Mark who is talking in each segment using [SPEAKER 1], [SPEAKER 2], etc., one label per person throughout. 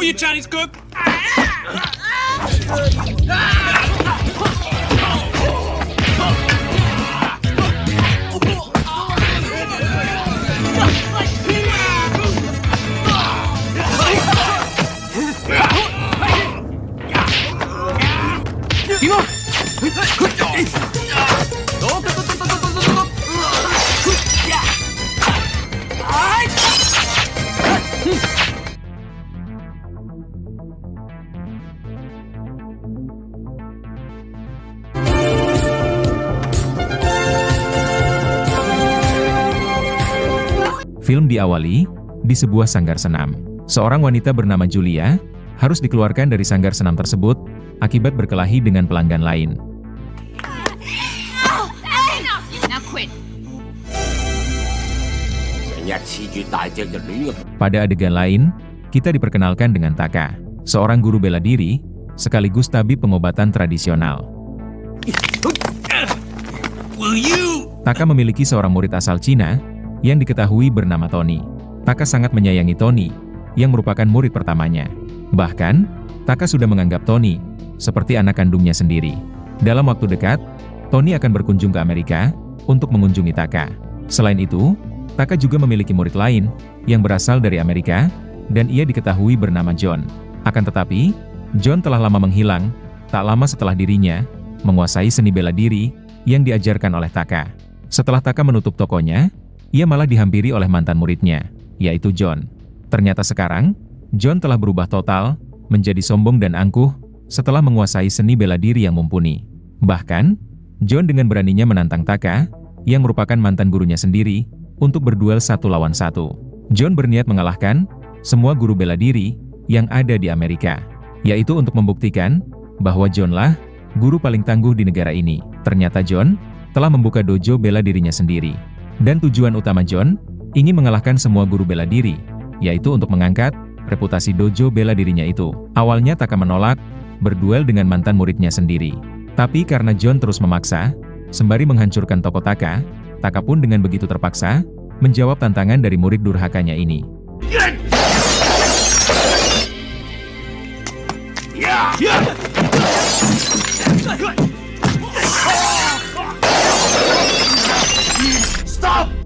[SPEAKER 1] Oh, you Chinese cook?
[SPEAKER 2] Film diawali di sebuah sanggar senam. Seorang wanita bernama Julia harus dikeluarkan dari sanggar senam tersebut akibat berkelahi dengan pelanggan lain. Pada adegan lain, kita diperkenalkan dengan Taka, seorang guru bela diri sekaligus tabib pengobatan tradisional. Taka memiliki seorang murid asal Cina yang diketahui bernama Tony. Taka sangat menyayangi Tony, yang merupakan murid pertamanya. Bahkan, Taka sudah menganggap Tony seperti anak kandungnya sendiri. Dalam waktu dekat, Tony akan berkunjung ke Amerika untuk mengunjungi Taka. Selain itu, Taka juga memiliki murid lain yang berasal dari Amerika, dan ia diketahui bernama John. Akan tetapi, John telah lama menghilang, tak lama setelah dirinya menguasai seni bela diri yang diajarkan oleh Taka. Setelah Taka menutup tokonya, ia malah dihampiri oleh mantan muridnya, yaitu John. Ternyata sekarang, John telah berubah total, menjadi sombong dan angkuh, setelah menguasai seni bela diri yang mumpuni. Bahkan, John dengan beraninya menantang Taka, yang merupakan mantan gurunya sendiri, untuk berduel 1 lawan 1. John berniat mengalahkan semua guru bela diri yang ada di Amerika, yaitu untuk membuktikan bahwa John-lah guru paling tangguh di negara ini. Ternyata John telah membuka dojo bela dirinya sendiri. Dan tujuan utama John ingin mengalahkan semua guru bela diri, yaitu untuk mengangkat reputasi dojo bela dirinya itu. Awalnya Taka menolak berduel dengan mantan muridnya sendiri. Tapi karena John terus memaksa, sembari menghancurkan toko Taka, Taka pun dengan begitu terpaksa menjawab tantangan dari murid durhakanya ini.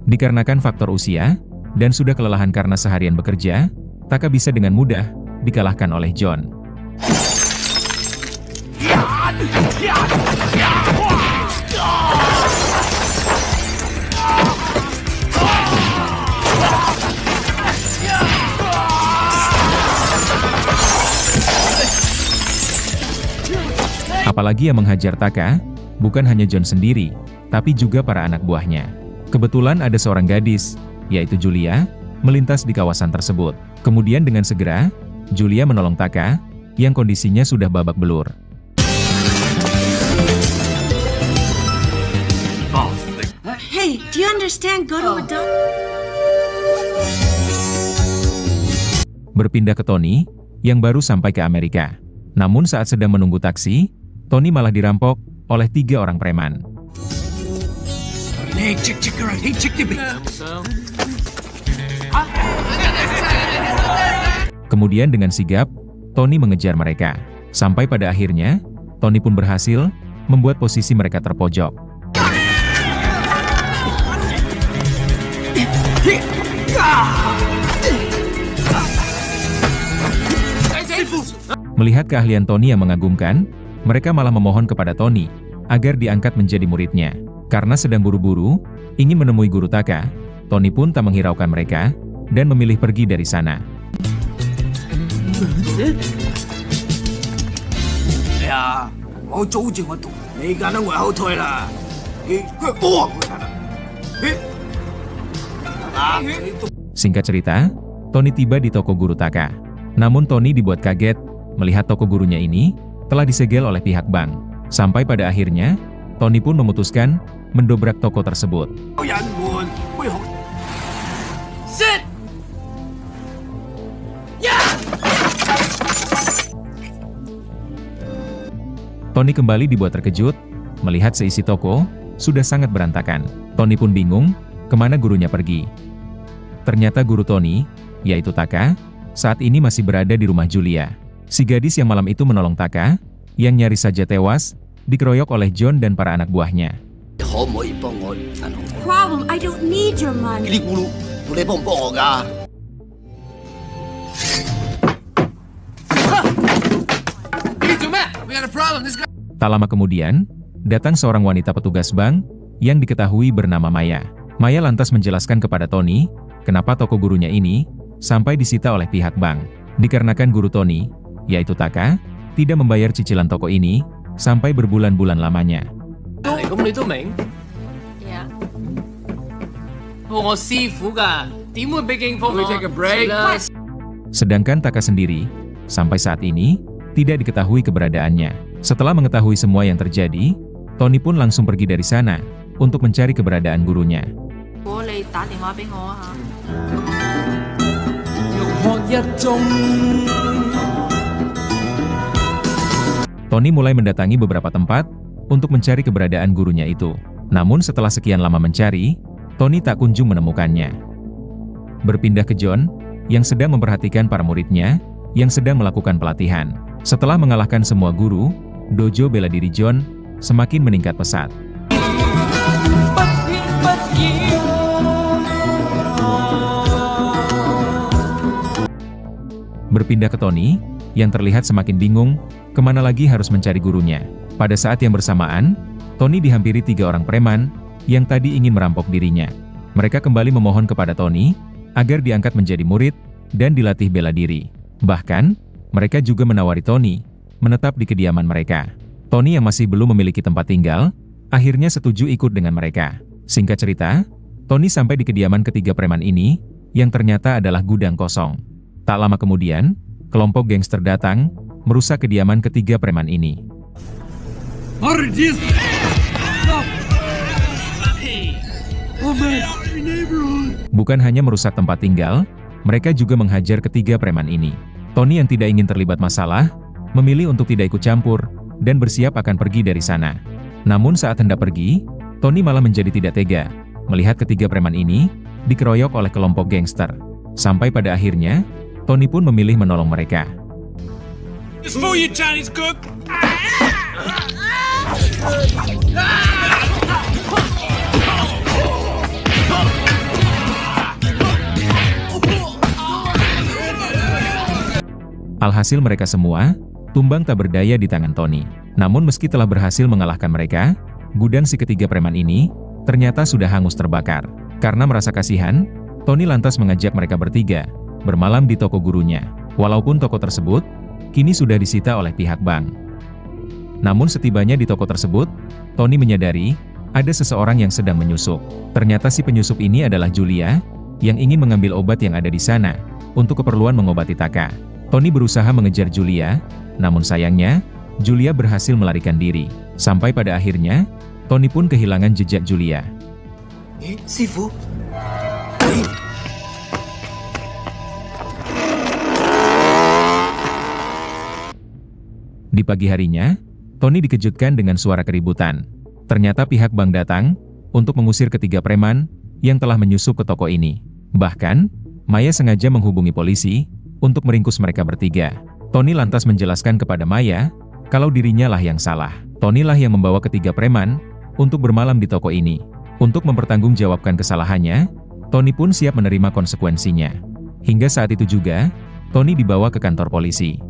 [SPEAKER 2] Dikarenakan faktor usia, dan sudah kelelahan karena seharian bekerja, Taka bisa dengan mudah dikalahkan oleh John. Apalagi yang menghajar Taka, bukan hanya John sendiri, tapi juga para anak buahnya. Kebetulan ada seorang gadis, yaitu Julia, melintas di kawasan tersebut. Kemudian dengan segera, Julia menolong Taka, yang kondisinya sudah babak belur.
[SPEAKER 3] Hey, do you understand? Go to a doctor.
[SPEAKER 2] Berpindah ke Tony, yang baru sampai ke Amerika. Namun saat sedang menunggu taksi, Tony malah dirampok oleh 3 orang preman. Kemudian dengan sigap, Tony mengejar mereka. Sampai pada akhirnya, Tony pun berhasil membuat posisi mereka terpojok. Melihat keahlian Tony yang mengagumkan, mereka malah memohon kepada Tony agar diangkat menjadi muridnya. Karena sedang buru-buru, ingin menemui guru Taka, Tony pun tak menghiraukan mereka, dan memilih pergi dari sana. Singkat cerita, Tony tiba di toko guru Taka. Namun Tony dibuat kaget, melihat toko gurunya ini telah disegel oleh pihak bank. Sampai pada akhirnya, Tony pun memutuskan mendobrak toko tersebut. Tony kembali dibuat terkejut, melihat seisi toko sudah sangat berantakan. Tony pun bingung, kemana gurunya pergi. Ternyata guru Tony, yaitu Taka, saat ini masih berada di rumah Julia. Si gadis yang malam itu menolong Taka, yang nyaris saja tewas, dikeroyok oleh John dan para anak buahnya.
[SPEAKER 3] Problem, I don't need your money.
[SPEAKER 2] Tak lama kemudian, datang seorang wanita petugas bank, yang diketahui bernama Maya. Maya lantas menjelaskan kepada Tony, kenapa toko gurunya ini, sampai disita oleh pihak bank. Dikarenakan guru Tony, yaitu Taka, tidak membayar cicilan toko ini, sampai berbulan-bulan lamanya. Sedangkan Taka sendiri, sampai saat ini, tidak diketahui keberadaannya. Setelah mengetahui semua yang terjadi, Tony pun langsung pergi dari sana, untuk mencari keberadaan gurunya. Tony mulai mendatangi beberapa tempat, untuk mencari keberadaan gurunya itu. Namun setelah sekian lama mencari, Tony tak kunjung menemukannya. Berpindah ke John, yang sedang memperhatikan para muridnya, yang sedang melakukan pelatihan. Setelah mengalahkan semua guru, dojo bela diri John, semakin meningkat pesat. Berpindah ke Tony, yang terlihat semakin bingung, kemana lagi harus mencari gurunya. Pada saat yang bersamaan, Tony dihampiri 3 orang preman, yang tadi ingin merampok dirinya. Mereka kembali memohon kepada Tony, agar diangkat menjadi murid, dan dilatih bela diri. Bahkan, mereka juga menawari Tony, menetap di kediaman mereka. Tony yang masih belum memiliki tempat tinggal, akhirnya setuju ikut dengan mereka. Singkat cerita, Tony sampai di kediaman ketiga preman ini, yang ternyata adalah gudang kosong. Tak lama kemudian, kelompok gangster datang, merusak kediaman ketiga preman ini. Bukan hanya merusak tempat tinggal, mereka juga menghajar ketiga preman ini. Tony yang tidak ingin terlibat masalah, memilih untuk tidak ikut campur, dan bersiap akan pergi dari sana. Namun saat hendak pergi, Tony malah menjadi tidak tega, melihat ketiga preman ini, dikeroyok oleh kelompok gangster. Sampai pada akhirnya, Tony pun memilih menolong mereka. Alhasil mereka semua, tumbang tak berdaya di tangan Tony. Namun meski telah berhasil mengalahkan mereka, gudang si ketiga preman ini, ternyata sudah hangus terbakar. Karena merasa kasihan, Tony lantas mengajak mereka bertiga, bermalam di toko gurunya. Walaupun toko tersebut, kini sudah disita oleh pihak bank. Namun setibanya di toko tersebut, Tony menyadari, ada seseorang yang sedang menyusup. Ternyata si penyusup ini adalah Julia, yang ingin mengambil obat yang ada di sana, untuk keperluan mengobati Taka. Tony berusaha mengejar Julia, namun sayangnya, Julia berhasil melarikan diri. Sampai pada akhirnya, Tony pun kehilangan jejak Julia.
[SPEAKER 1] Sifu?
[SPEAKER 2] Di pagi harinya, Tony dikejutkan dengan suara keributan. Ternyata pihak bank datang, untuk mengusir ketiga preman, yang telah menyusup ke toko ini. Bahkan, Maya sengaja menghubungi polisi, untuk meringkus mereka bertiga. Tony lantas menjelaskan kepada Maya, kalau dirinya lah yang salah. Tony lah yang membawa ketiga preman, untuk bermalam di toko ini. Untuk mempertanggungjawabkan kesalahannya, Tony pun siap menerima konsekuensinya. Hingga saat itu juga, Tony dibawa ke kantor polisi.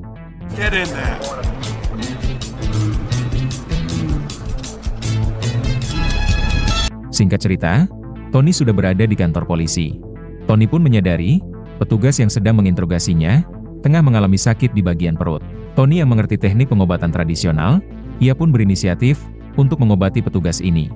[SPEAKER 2] Singkat cerita, Tony sudah berada di kantor polisi. Tony pun menyadari, petugas yang sedang menginterogasinya, tengah mengalami sakit di bagian perut. Tony yang mengerti teknik pengobatan tradisional, ia pun berinisiatif, untuk mengobati petugas ini.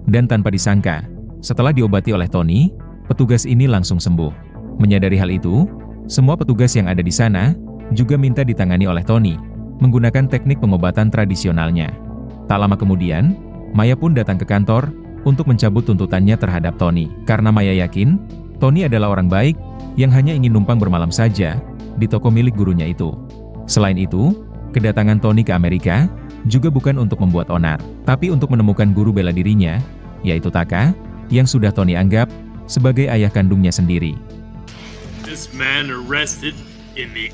[SPEAKER 2] Dan tanpa disangka, setelah diobati oleh Tony, petugas ini langsung sembuh. Menyadari hal itu, semua petugas yang ada di sana, juga minta ditangani oleh Tony, menggunakan teknik pengobatan tradisionalnya. Tak lama kemudian, Maya pun datang ke kantor, untuk mencabut tuntutannya terhadap Tony. Karena Maya yakin, Tony adalah orang baik, yang hanya ingin numpang bermalam saja, di toko milik gurunya itu. Selain itu, kedatangan Tony ke Amerika, juga bukan untuk membuat onar, tapi untuk menemukan guru bela dirinya, yaitu Taka, yang sudah Tony anggap sebagai ayah kandungnya sendiri.
[SPEAKER 4] This man arrested in the...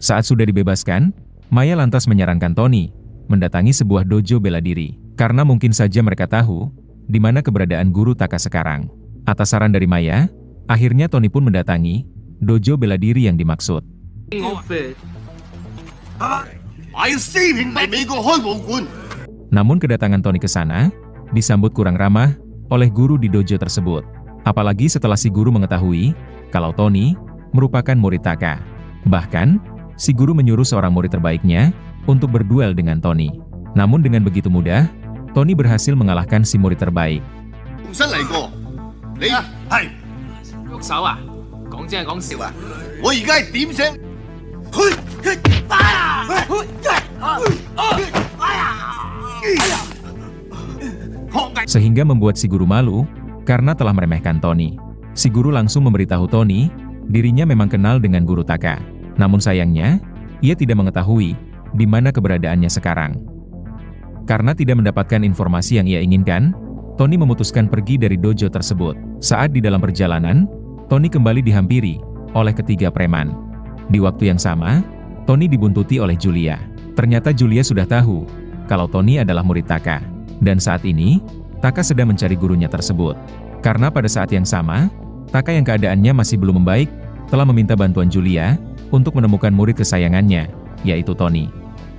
[SPEAKER 2] Saat sudah dibebaskan, Maya lantas menyarankan Tony mendatangi sebuah dojo bela diri, karena mungkin saja mereka tahu di mana keberadaan guru Taka sekarang. Atas saran dari Maya, akhirnya Tony pun mendatangi dojo bela diri yang dimaksud. Namun kedatangan Tony ke sana disambut kurang ramah oleh guru di dojo tersebut. Apalagi setelah si guru mengetahui kalau Tony merupakan murid Taka. Bahkan, si guru menyuruh seorang murid terbaiknya untuk berduel dengan Tony. Namun dengan begitu mudah, Tony berhasil mengalahkan si murid terbaik. Sehingga membuat si guru malu karena telah meremehkan Tony. Si guru langsung memberitahu Tony dirinya memang kenal dengan guru Taka. Namun sayangnya, ia tidak mengetahui di mana keberadaannya sekarang. Karena tidak mendapatkan informasi yang ia inginkan, Tony memutuskan pergi dari dojo tersebut. Saat di dalam perjalanan, Tony kembali dihampiri oleh ketiga preman. Di waktu yang sama, Tony dibuntuti oleh Julia. Ternyata Julia sudah tahu kalau Tony adalah murid Taka. Dan saat ini, Taka sedang mencari gurunya tersebut. Karena pada saat yang sama, Taka yang keadaannya masih belum membaik, telah meminta bantuan Julia untuk menemukan murid kesayangannya, yaitu Tony.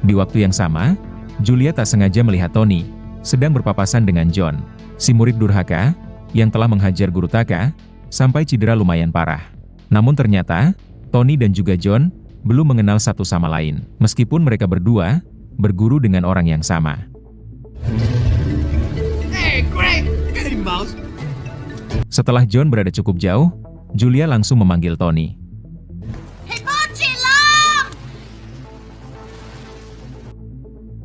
[SPEAKER 2] Di waktu yang sama, Julia tak sengaja melihat Tony sedang berpapasan dengan John, si murid durhaka yang telah menghajar guru Taka sampai cedera lumayan parah. Namun ternyata, Tony dan juga John belum mengenal satu sama lain, meskipun mereka berdua berguru dengan orang yang sama. Setelah John berada cukup jauh, Julia langsung memanggil Tony.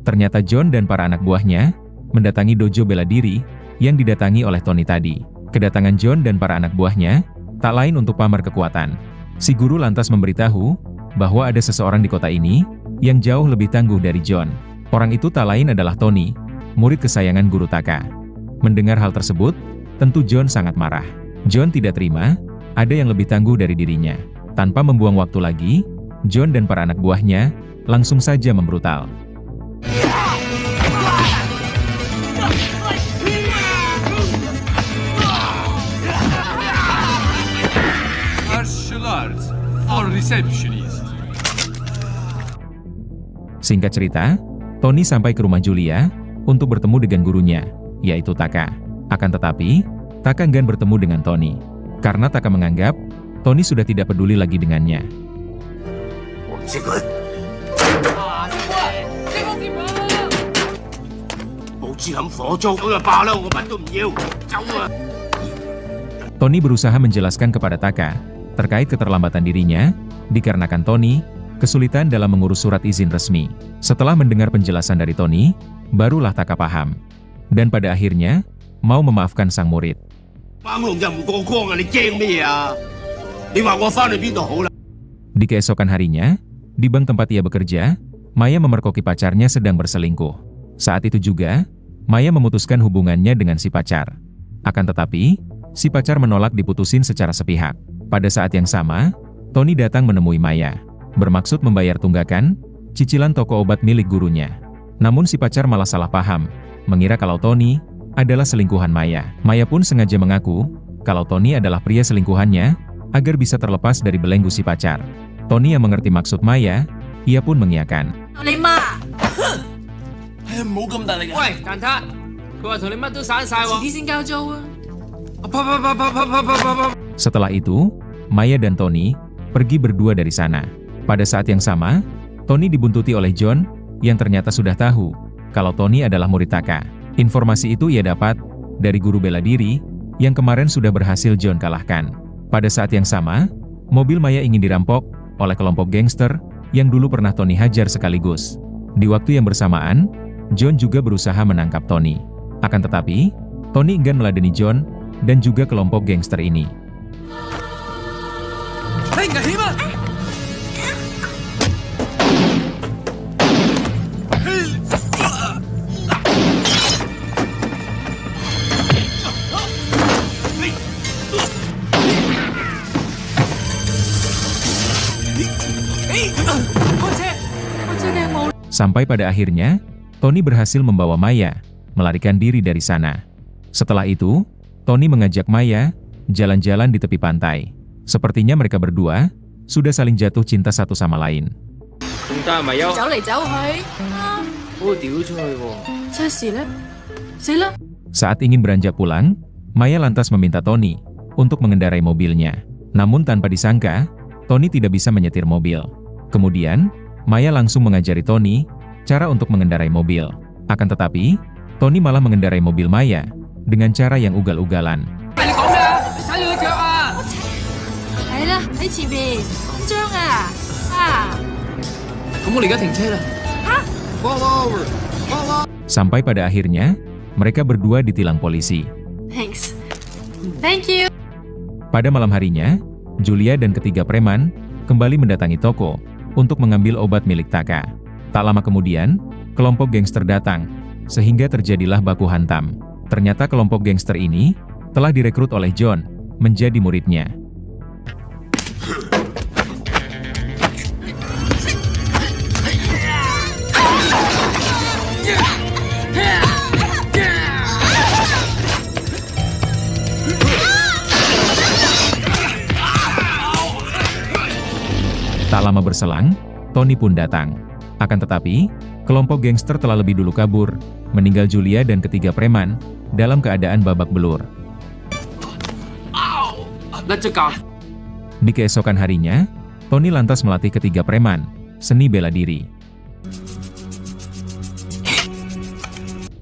[SPEAKER 2] Ternyata John dan para anak buahnya mendatangi dojo bela diri yang didatangi oleh Tony tadi. Kedatangan John dan para anak buahnya tak lain untuk pamer kekuatan. Si guru lantas memberitahu bahwa ada seseorang di kota ini yang jauh lebih tangguh dari John. Orang itu tak lain adalah Tony, murid kesayangan guru Taka. Mendengar hal tersebut, tentu John sangat marah. John tidak terima ada yang lebih tangguh dari dirinya. Tanpa membuang waktu lagi, John dan para anak buahnya langsung saja membrutal. Singkat cerita, Tony sampai ke rumah Julia untuk bertemu dengan gurunya, yaitu Taka. Akan tetapi, Taka enggan bertemu dengan Tony, karena Taka menganggap Tony sudah tidak peduli lagi dengannya. Tony berusaha menjelaskan kepada Taka terkait keterlambatan dirinya, dikarenakan Tony kesulitan dalam mengurus surat izin resmi. Setelah mendengar penjelasan dari Tony, barulah Taka paham. Dan pada akhirnya, mau memaafkan sang murid. Di keesokan harinya, di bank tempat ia bekerja, Maya memerkoki pacarnya sedang berselingkuh. Saat itu juga, Maya memutuskan hubungannya dengan si pacar. Akan tetapi, si pacar menolak diputusin secara sepihak. Pada saat yang sama, Tony datang menemui Maya, bermaksud membayar tunggakan cicilan toko obat milik gurunya. Namun si pacar malah salah paham, mengira kalau Tony adalah selingkuhan Maya. Maya pun sengaja mengaku kalau Tony adalah pria selingkuhannya, agar bisa terlepas dari belenggu si pacar. Tony yang mengerti maksud Maya, ia pun mengiyakan. Setelah itu, Maya dan Tony pergi berdua dari sana. Pada saat yang sama, Tony dibuntuti oleh John, yang ternyata sudah tahu kalau Tony adalah murid Taka. Informasi itu ia dapat dari guru bela diri, yang kemarin sudah berhasil John kalahkan. Pada saat yang sama, mobil Maya ingin dirampok oleh kelompok gangster, yang dulu pernah Tony hajar sekaligus. Di waktu yang bersamaan, John juga berusaha menangkap Tony. Akan tetapi, Tony enggan meladeni John, dan juga kelompok gangster ini. Sampai pada akhirnya, Tony berhasil membawa Maya melarikan diri dari sana. Setelah itu, Tony mengajak Maya jalan-jalan di tepi pantai. Sepertinya mereka berdua sudah saling jatuh cinta satu sama lain. Saat ingin beranjak pulang, Maya lantas meminta Tony untuk mengendarai mobilnya. Namun tanpa disangka, Tony tidak bisa menyetir mobil. Kemudian, Maya langsung mengajari Tony cara untuk mengendarai mobil. Akan tetapi, Tony malah mengendarai mobil Maya dengan cara yang ugal-ugalan. Sampai pada akhirnya, mereka berdua ditilang polisi.
[SPEAKER 3] Thanks. Thank you.
[SPEAKER 2] Pada malam harinya, Julia dan ketiga preman kembali mendatangi toko untuk mengambil obat milik Taka. Tak lama kemudian, kelompok gangster datang, sehingga terjadilah baku hantam. Ternyata kelompok gangster ini telah direkrut oleh John menjadi muridnya. Tak lama berselang, Tony pun datang. Akan tetapi, kelompok gangster telah lebih dulu kabur, meninggal Julia dan ketiga preman dalam keadaan babak belur. Di keesokan harinya, Tony lantas melatih ketiga preman seni bela diri,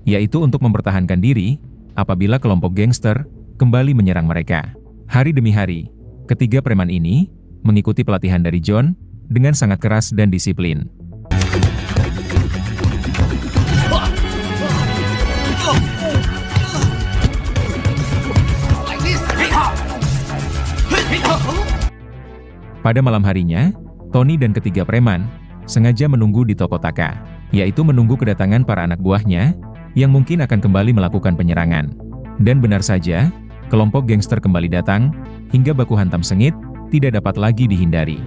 [SPEAKER 2] yaitu untuk mempertahankan diri apabila kelompok gangster kembali menyerang mereka. Hari demi hari, ketiga preman ini mengikuti pelatihan dari John dengan sangat keras dan disiplin. Pada malam harinya, Tony dan ketiga preman sengaja menunggu di toko Taka, yaitu menunggu kedatangan para anak buahnya yang mungkin akan kembali melakukan penyerangan. Dan benar saja, kelompok gangster kembali datang, hingga baku hantam sengit tidak dapat lagi dihindari.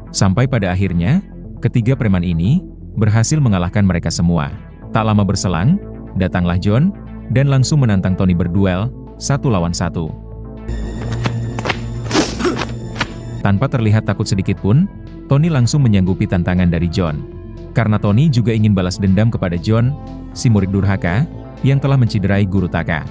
[SPEAKER 2] Sampai pada akhirnya, ketiga preman ini berhasil mengalahkan mereka semua. Tak lama berselang, datanglah John dan langsung menantang Tony berduel 1 lawan 1. Tanpa terlihat takut sedikit pun, Tony langsung menyanggupi tantangan dari John. Karena Tony juga ingin balas dendam kepada John, si murid durhaka, yang telah menciderai guru Taka.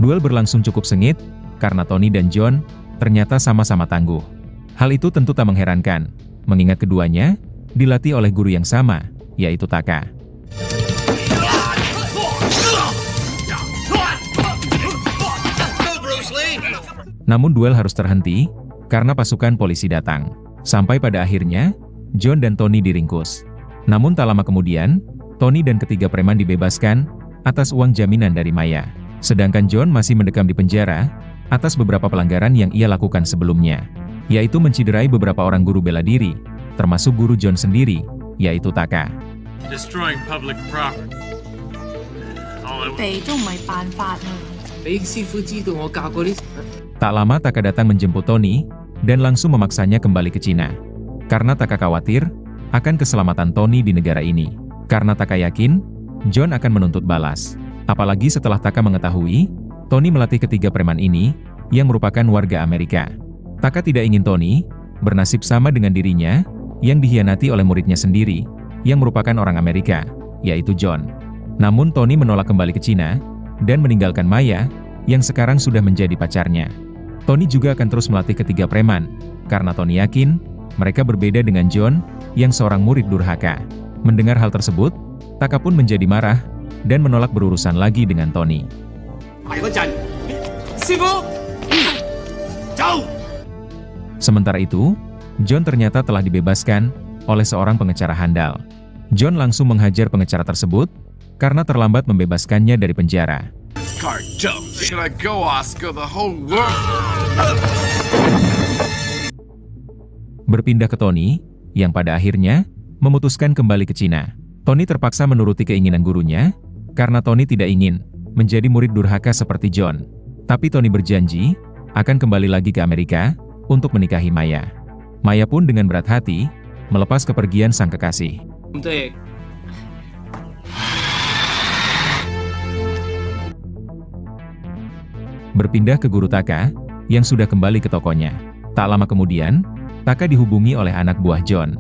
[SPEAKER 2] Duel berlangsung cukup sengit, karena Tony dan John ternyata sama-sama tangguh. Hal itu tentu tak mengherankan, mengingat keduanya dilatih oleh guru yang sama, yaitu Taka. Namun duel harus terhenti, karena pasukan polisi datang. Sampai pada akhirnya, John dan Tony diringkus. Namun tak lama kemudian, Tony dan ketiga preman dibebaskan atas uang jaminan dari Maya. Sedangkan John masih mendekam di penjara atas beberapa pelanggaran yang ia lakukan sebelumnya, yaitu menciderai beberapa orang guru bela diri, termasuk guru John sendiri, yaitu Taka.
[SPEAKER 4] Destroying public property.
[SPEAKER 2] Tak lama Taka datang menjemput Tony dan langsung memaksanya kembali ke Cina. Karena Taka khawatir akan keselamatan Tony di negara ini. Karena Taka yakin John akan menuntut balas. Apalagi setelah Taka mengetahui Tony melatih ketiga preman ini yang merupakan warga Amerika. Taka tidak ingin Tony bernasib sama dengan dirinya yang dikhianati oleh muridnya sendiri yang merupakan orang Amerika, yaitu John. Namun Tony menolak kembali ke Cina dan meninggalkan Maya yang sekarang sudah menjadi pacarnya. Tony juga akan terus melatih ketiga preman karena Tony yakin mereka berbeda dengan John yang seorang murid durhaka. Mendengar hal tersebut, Taka pun menjadi marah dan menolak berurusan lagi dengan Tony. Sementara itu, John ternyata telah dibebaskan oleh seorang pengecara handal. John langsung menghajar pengecara tersebut karena terlambat membebaskannya dari penjara.
[SPEAKER 5] Should I go, Oscar? The whole world.
[SPEAKER 2] Berpindah ke Tony, yang pada akhirnya memutuskan kembali ke Cina. Tony terpaksa menuruti keinginan gurunya, karena Tony tidak ingin menjadi murid durhaka seperti John. Tapi Tony berjanji akan kembali lagi ke Amerika untuk menikahi Maya. Maya pun dengan berat hati melepas kepergian sang kekasih. Berpindah ke guru Taka, yang sudah kembali ke tokonya. Tak lama kemudian, Taka dihubungi oleh anak buah John,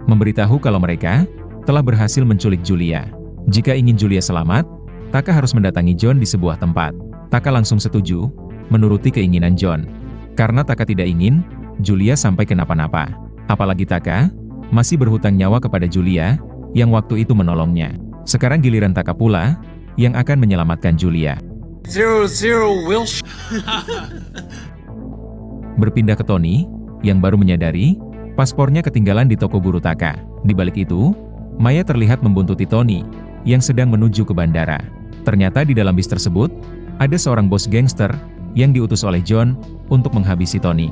[SPEAKER 2] memberitahu kalau mereka telah berhasil menculik Julia. Jika ingin Julia selamat, Taka harus mendatangi John di sebuah tempat. Taka langsung setuju, menuruti keinginan John. Karena Taka tidak ingin Julia sampai kenapa-napa. Apalagi Taka masih berhutang nyawa kepada Julia, yang waktu itu menolongnya. Sekarang giliran Taka pula, yang akan menyelamatkan Julia.
[SPEAKER 1] 00 will.
[SPEAKER 2] Berpindah ke Tony, yang baru menyadari paspornya ketinggalan di toko guru Taka. Di balik itu, Maya terlihat membuntuti Tony yang sedang menuju ke bandara. Ternyata di dalam bis tersebut ada seorang bos gangster yang diutus oleh John untuk menghabisi Tony.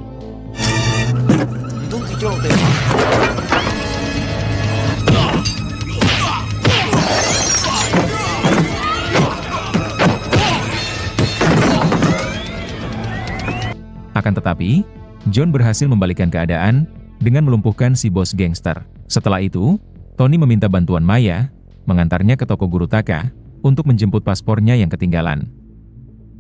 [SPEAKER 2] Akan tetapi, John berhasil membalikkan keadaan dengan melumpuhkan si bos gangster. Setelah itu, Tony meminta bantuan Maya, mengantarnya ke toko guru Taka, untuk menjemput paspornya yang ketinggalan.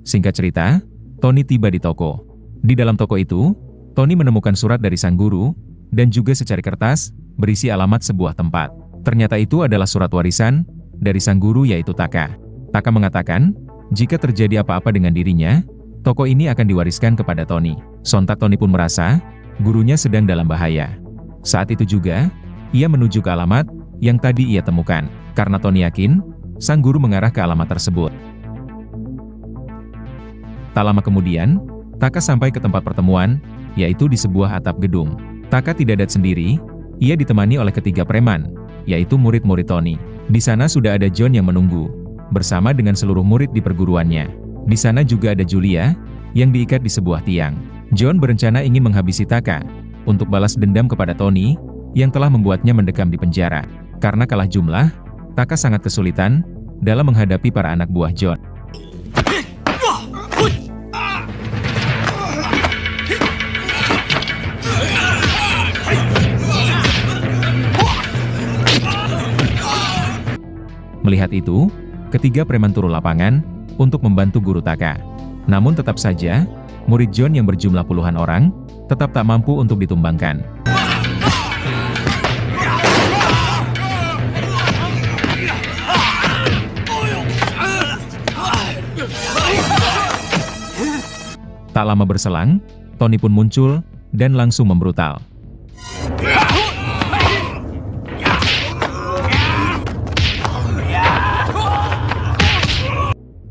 [SPEAKER 2] Singkat cerita, Tony tiba di toko. Di dalam toko itu, Tony menemukan surat dari sang guru, dan juga secari kertas, berisi alamat sebuah tempat. Ternyata itu adalah surat warisan, dari sang guru yaitu Taka. Taka mengatakan, jika terjadi apa-apa dengan dirinya, toko ini akan diwariskan kepada Tony. Sontak Tony pun merasa, gurunya sedang dalam bahaya. Saat itu juga, ia menuju ke alamat yang tadi ia temukan. Karena Tony yakin, sang guru mengarah ke alamat tersebut. Tak lama kemudian, Taka sampai ke tempat pertemuan, yaitu di sebuah atap gedung. Taka tidak datang sendiri, ia ditemani oleh ketiga preman, yaitu murid-murid Tony. Di sana sudah ada John yang menunggu, bersama dengan seluruh murid di perguruannya. Di sana juga ada Julia, yang diikat di sebuah tiang. John berencana ingin menghabisi Taka, untuk balas dendam kepada Tony, yang telah membuatnya mendekam di penjara. Karena kalah jumlah, Taka sangat kesulitan dalam menghadapi para anak buah John. Melihat itu, ketiga preman turun lapangan untuk membantu guru Taka. Namun tetap saja, murid John yang berjumlah puluhan orang, tetap tak mampu untuk ditumbangkan. Tak lama berselang, Tony pun muncul, dan langsung membrutal.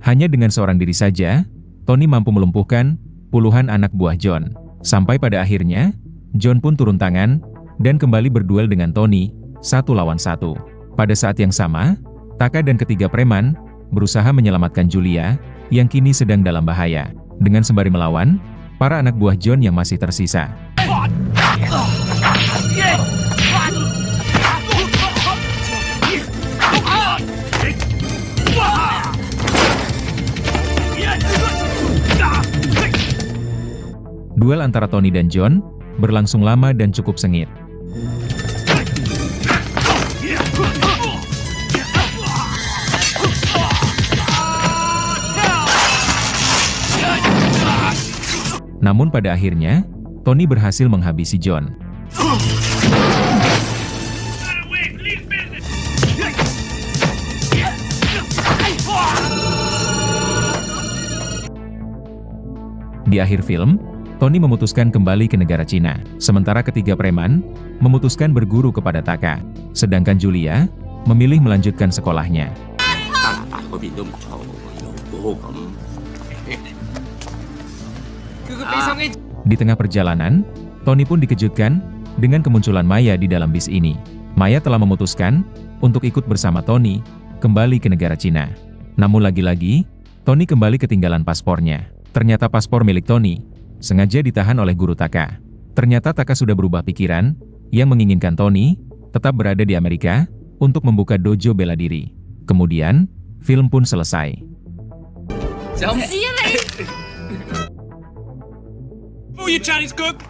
[SPEAKER 2] Hanya dengan seorang diri saja, Tony mampu melumpuhkan puluhan anak buah John. Sampai pada akhirnya, John pun turun tangan, dan kembali berduel dengan Tony, 1 lawan 1. Pada saat yang sama, Taka dan ketiga preman, berusaha menyelamatkan Julia, yang kini sedang dalam bahaya. Dengan sembari melawan, para anak buah John yang masih tersisa. Duel antara Tony dan John berlangsung lama dan cukup sengit. Namun pada akhirnya, Tony berhasil menghabisi John. Di akhir film, Tony memutuskan kembali ke negara Cina, sementara ketiga preman memutuskan berguru kepada Taka. Sedangkan Julia memilih melanjutkan sekolahnya. Di tengah perjalanan, Tony pun dikejutkan dengan kemunculan Maya di dalam bis ini. Maya telah memutuskan untuk ikut bersama Tony kembali ke negara Cina. Namun lagi-lagi, Tony kembali ketinggalan paspornya. Ternyata paspor milik Tony sengaja ditahan oleh guru Taka. Ternyata Taka sudah berubah pikiran, yang menginginkan Tony tetap berada di Amerika untuk membuka dojo bela diri. Kemudian, film pun selesai.
[SPEAKER 3] See you later.
[SPEAKER 4] Oh, you Chinese cook!